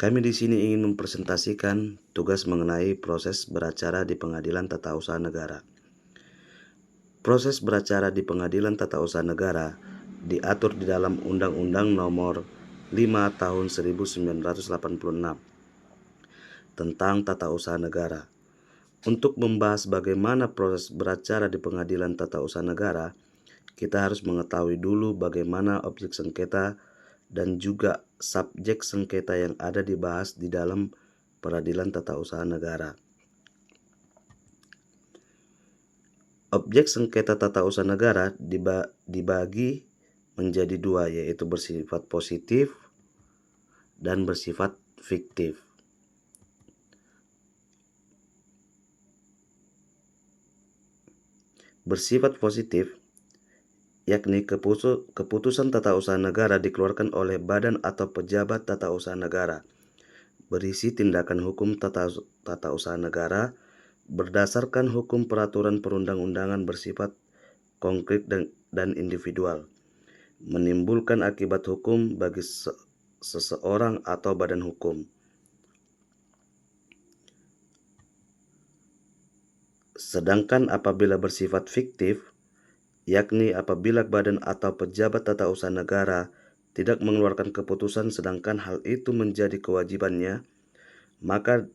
Kami di sini ingin mempresentasikan tugas mengenai proses beracara di Pengadilan Tata Usaha Negara. Proses beracara di Pengadilan Tata Usaha Negara diatur di dalam Undang-Undang Nomor 5 Tahun 1986 tentang Tata Usaha Negara. Untuk membahas bagaimana proses beracara di Pengadilan Tata Usaha Negara, kita harus mengetahui dulu bagaimana objek sengketa dan juga subjek sengketa yang ada dibahas di dalam Peradilan Tata Usaha Negara. Objek sengketa tata usaha negara dibagi menjadi dua, yaitu bersifat positif dan bersifat fiktif. Bersifat positif yakni keputusan tata usaha negara dikeluarkan oleh badan atau pejabat tata usaha negara, berisi tindakan hukum tata usaha negara berdasarkan hukum peraturan perundang-undangan bersifat konkret dan individual, menimbulkan akibat hukum bagi seseorang atau badan hukum. Sedangkan apabila bersifat fiktif, yakni apabila badan atau pejabat tata usaha negara tidak mengeluarkan keputusan sedangkan hal itu menjadi kewajibannya, maka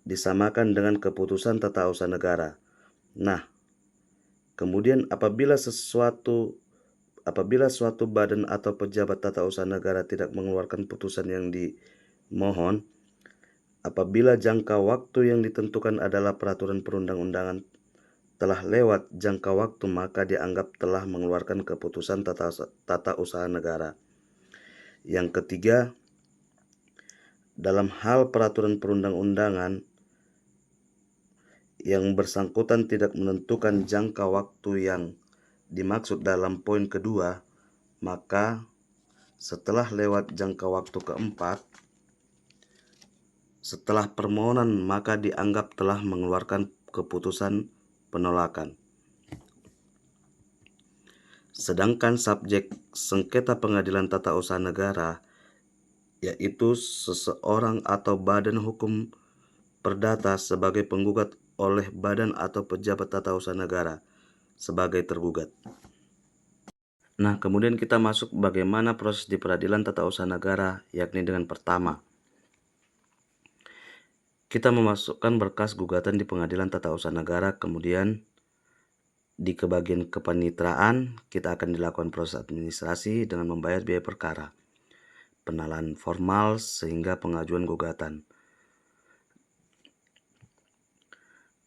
disamakan dengan keputusan tata usaha negara. Nah, kemudian apabila suatu badan atau pejabat tata usaha negara tidak mengeluarkan putusan yang dimohon, apabila jangka waktu yang ditentukan adalah peraturan perundang-undangan telah lewat jangka waktu, maka dianggap telah mengeluarkan keputusan tata usaha negara. Yang ketiga, dalam hal peraturan perundang-undangan yang bersangkutan tidak menentukan jangka waktu yang dimaksud dalam poin kedua, maka setelah lewat jangka waktu keempat, setelah permohonan, maka dianggap telah mengeluarkan keputusan penolakan. Sedangkan subjek sengketa Pengadilan Tata Usaha Negara, yaitu seseorang atau badan hukum perdata sebagai penggugat oleh badan atau pejabat tata usaha negara sebagai tergugat. Nah, kemudian kita masuk bagaimana proses di Peradilan Tata Usaha Negara, yakni dengan pertama, kita memasukkan berkas gugatan di Pengadilan Tata Usaha Negara, kemudian di kebagian kepanitraan kita akan dilakukan proses administrasi dengan membayar biaya perkara, penalaan formal sehingga pengajuan gugatan.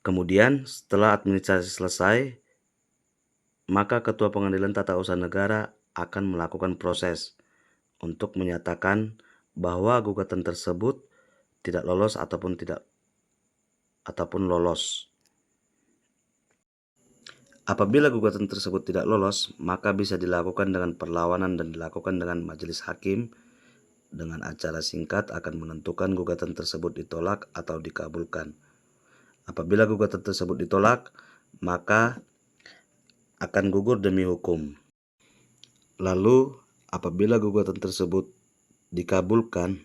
Kemudian setelah administrasi selesai, maka Ketua Pengadilan Tata Usaha Negara akan melakukan proses untuk menyatakan bahwa gugatan tersebut tidak lolos ataupun lolos. Apabila gugatan tersebut tidak lolos, maka bisa dilakukan dengan perlawanan dan dilakukan dengan majelis hakim dengan acara singkat akan menentukan gugatan tersebut ditolak atau dikabulkan. Apabila gugatan tersebut ditolak, maka akan gugur demi hukum. Lalu, apabila gugatan tersebut dikabulkan,